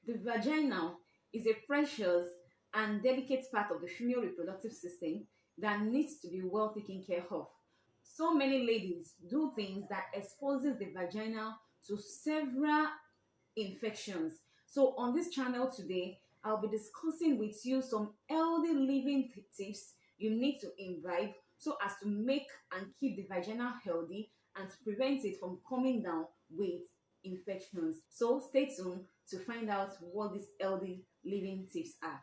The vagina is a precious and delicate part of the female reproductive system that needs to be well taken care of. So many ladies do things that exposes the vagina to several infections. So on this channel today, I'll be discussing with you some healthy living tips you need to imbibe so as to make and keep the vagina healthy and to prevent it from coming down with infections. So stay tuned to find out what these healthy living tips are.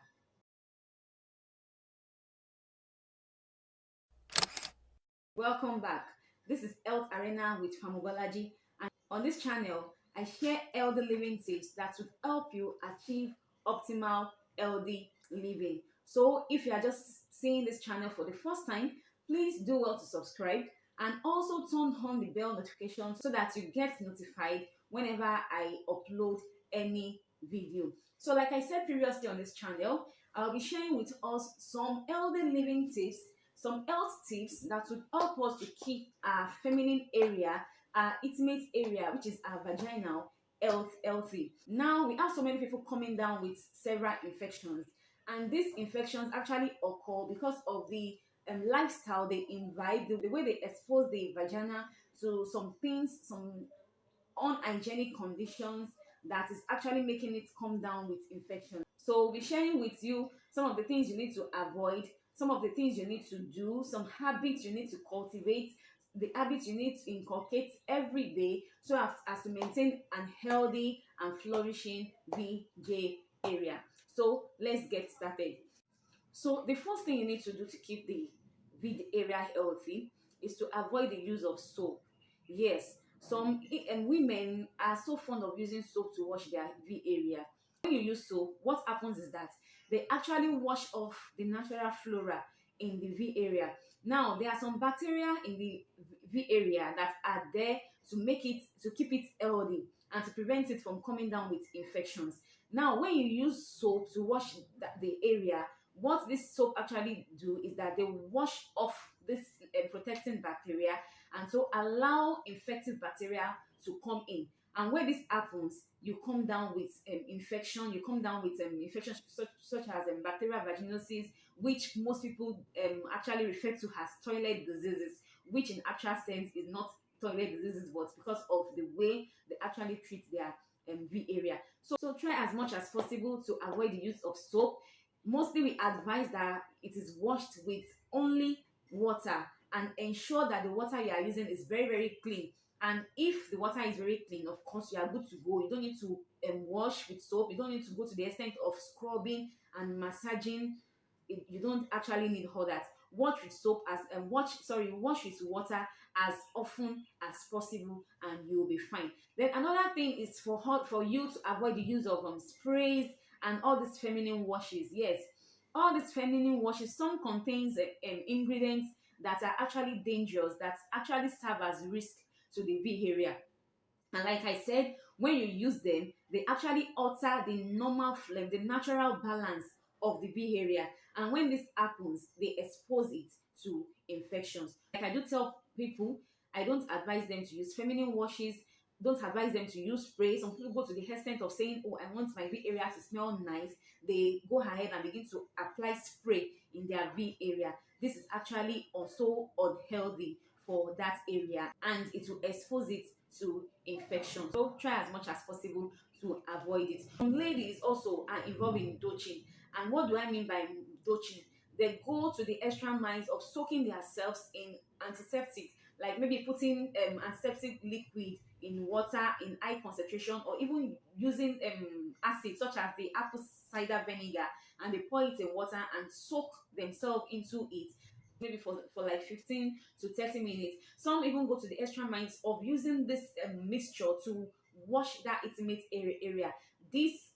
Welcome back. This is HealthArena with Pharmacology, and on this channel, I share healthy living tips that would help you achieve optimal healthy living. So, if you are just seeing this channel for the first time, please do well to subscribe and also turn on the bell notification so that you get notified whenever I upload any video. So, like I said previously on this channel, I'll be sharing with us some healthy living tips, some health tips that would help us to keep our feminine area, our intimate area, which is our vaginal healthy. Now we have so many people coming down with several infections, and these infections actually occur because of the lifestyle they invite, the way they expose the vagina to some things, some unhygienic conditions that is actually making it come down with infection. So we'll be sharing with you some of the things you need to avoid, some of the things you need to do, some habits you need to cultivate, the habits you need to inculcate every day so as to maintain an healthy and flourishing VJ area. So let's get started. So the first thing you need to do to keep the VJ area healthy is to avoid the use of soap. Yes, some women are so fond of using soap to wash their V area. When you use soap, what happens is that they actually wash off the natural flora in the V area. Now, there are some bacteria in the V area that are there to keep it healthy and to prevent it from coming down with infections. Now, when you use soap to wash the area, what this soap actually do is that they wash off this protecting bacteria and so allow infective bacteria to come in. And when this happens, you come down with infection, you come down with infections such as bacterial vaginosis, which most people actually refer to as toilet diseases, which in actual sense is not toilet diseases, but because of the way they actually treat their V area. So try as much as possible to avoid the use of soap. Mostly we advise that it is washed with only water and ensure that the water you are using is very, very clean. And if the water is very clean, of course, you are good to go. You don't need to wash with soap. You don't need to go to the extent of scrubbing and massaging. You don't actually need all that. Wash with soap wash with water as often as possible, and you'll be fine. Then another thing is for you to avoid the use of sprays and all these feminine washes. Yes, all these feminine washes, some contains ingredients that are actually dangerous, that actually serve as risk to the V area. And like I said, when you use them, they actually alter the normal flame, the natural balance of the V area. And when this happens, they expose it to infections. Like I do tell people, I don't advise them to use feminine washes, don't advise them to use spray. Some people go to the extent of saying, oh, I want my V area to smell nice. They go ahead and begin to apply spray in their V area. This is actually also unhealthy for that area, and it will expose it to infection. So try as much as possible to avoid it. Some ladies also are involved in douching. And what do I mean by douching? They go to the extra miles of soaking themselves in antiseptic, like maybe putting antiseptic liquid in water in high concentration, or even using acid such as the apple cider vinegar, and they pour it in water and soak themselves into it maybe for like 15 to 30 minutes. Some even go to the extra miles of using this mixture to wash that intimate area.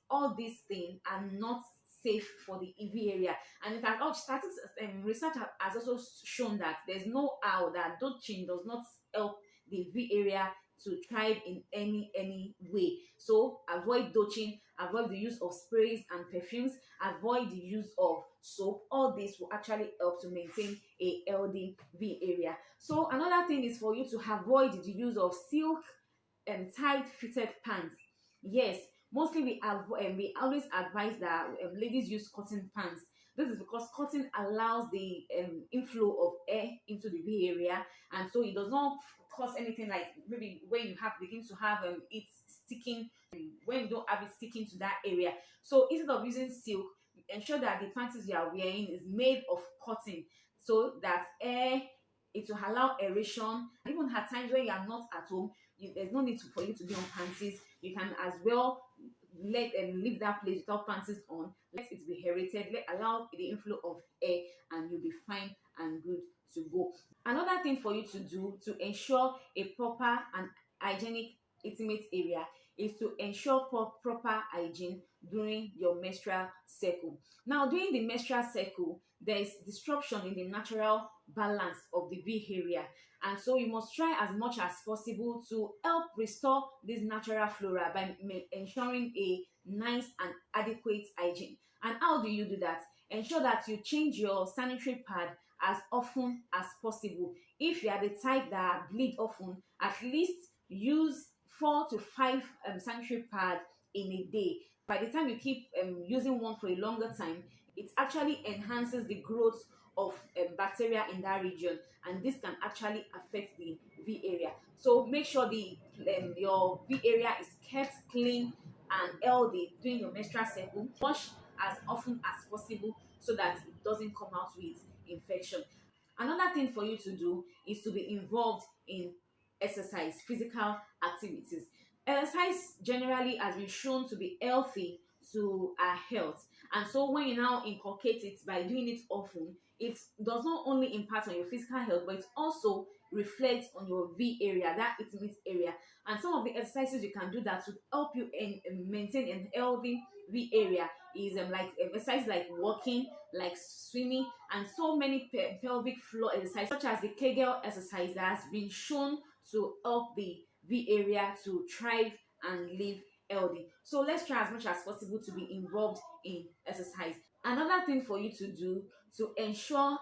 All these things are not safe for the EV area, and in fact, all statistics research has also shown that there's no how that douching does not help the V area to thrive in any way. So avoid douching, avoid the use of sprays and perfumes, avoid the use of soap. All this will actually help to maintain a healthy V area. So another thing is for you to avoid the use of silk and tight fitted pants. Yes, Mostly we always advise that ladies use cotton pants. This is because cotton allows the inflow of air into the V area, and so it does not cause anything like maybe when you have begin to have it sticking, when you don't have it sticking to that area. So instead of using silk, ensure that the panties you are wearing is made of cotton, so that air, it will allow aeration. Even at times when you are not at home, there's no need for you to be on panties. You can as well let leave that place without panties on. Let it be aerated. Let allow the inflow of air, and you'll be fine and good to go. Another thing for you to do to ensure a proper and hygienic intimate area is to ensure proper hygiene during your menstrual cycle. Now, during the menstrual cycle, there is disruption in the natural balance of the V area, and so you must try as much as possible to help restore this natural flora by ensuring a nice and adequate hygiene. And how do you do that? Ensure that you change your sanitary pad as often as possible. If you are the type that bleed often, at least use 4 to 5 sanitary pads in a day. By the time you keep using one for a longer time, it actually enhances the growth of bacteria in that region, and this can actually affect the V area. So make sure the your V area is kept clean and healthy during your menstrual cycle. Wash as often as possible so that it doesn't come out with infection. Another thing for you to do is to be involved in exercise, physical activities. Exercise generally has been shown to be healthy to our health. And so when you now inculcate it by doing it often, it does not only impact on your physical health, but it also reflects on your V area, that intimate area. And some of the exercises you can do that would help you maintain a healthy V area is like exercise like walking, like swimming, and so many pelvic floor exercises such as the Kegel exercise that has been shown to help the V area to thrive and live healthy. So let's try as much as possible to be involved in exercise. Another thing for you to do to ensure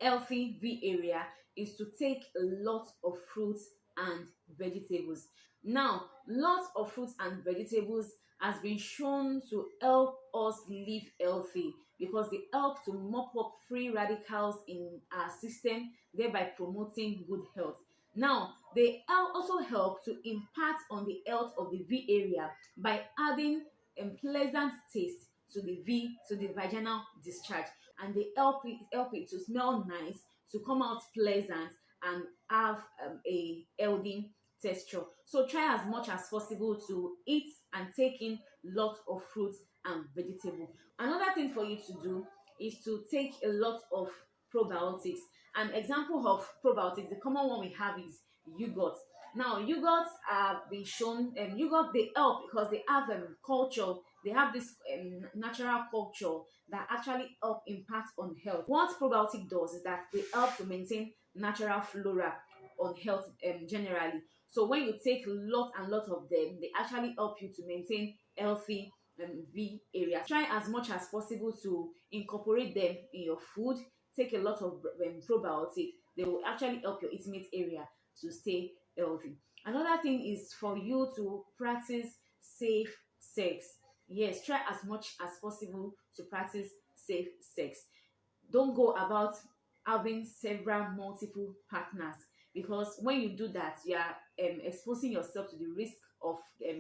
healthy V area is to take a lot of fruits and vegetables. Now, lots of fruits and vegetables has been shown to help us live healthy because they help to mop up free radicals in our system, thereby promoting good health. Now, they also help to impact on the health of the V area by adding a pleasant taste to the vaginal discharge, and they help it to smell nice, to come out pleasant, and have a healthy texture. So try as much as possible to eat and take in lots of fruits and vegetables. Another thing for you to do is to take a lot of probiotics. An example of probiotics, the common one we have is yogurt. Now, yogurts have been shown, yogurt they help because they have culture, they have this natural culture that actually help impact on health. What probiotic does is that they help to maintain natural flora on health generally. So when you take lot and lot of them, they actually help you to maintain healthy V areas. Try as much as possible to incorporate them in your food. Take a lot of probiotic. They will actually help your intimate area to stay healthy. Another thing is for you to practice safe sex. Yes, try as much as possible to practice safe sex. Don't go about having several multiple partners, because when you do that, you are exposing yourself to the risk of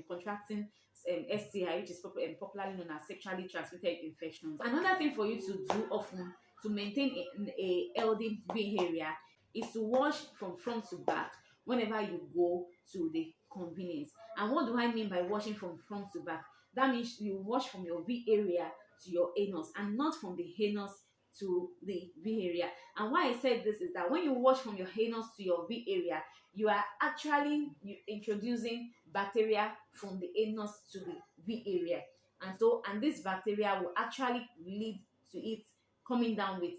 contracting STI, which is popularly known as sexually transmitted infections. Another thing for you to do often to maintain a healthy behavior is to wash from front to back whenever you go to the convenience. And what do I mean by washing from front to back? That means you wash from your V area to your anus, and not from the anus to the V area. And why I said this is that when you wash from your anus to your V area, you are actually introducing bacteria from the anus to the V area. And this bacteria will actually lead to it coming down with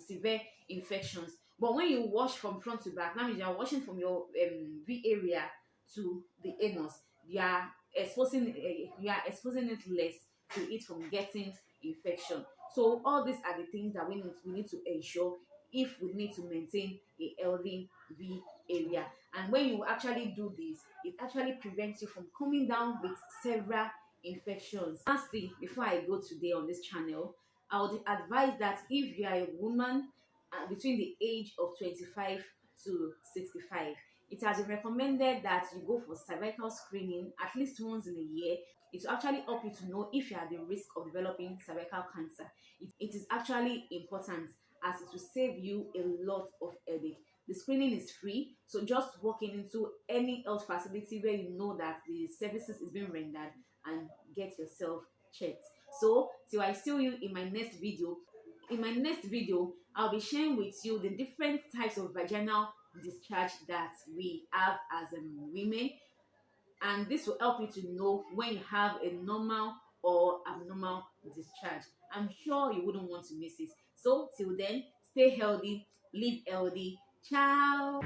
severe infections. But when you wash from front to back, that means you are washing from your V area to the anus. You are exposing it less to it from getting infection. So all these are the things that we need to ensure if we need to maintain a healthy V area. And when you actually do this, it actually prevents you from coming down with several infections. Lastly, before I go today on this channel, I would advise that if you are a woman between the age of 25 to 65, it has been recommended that you go for cervical screening at least once in a year. It will actually help you to know if you are at the risk of developing cervical cancer. It is actually important as it will save you a lot of headache. The screening is free, so just walk into any health facility where you know that the services is being rendered and get yourself checked. So till I see you in my next video, I'll be sharing with you the different types of vaginal discharge that we have as women, and this will help you to know when you have a normal or abnormal discharge. I'm sure you wouldn't want to miss it. So till then, stay healthy, live healthy. Ciao.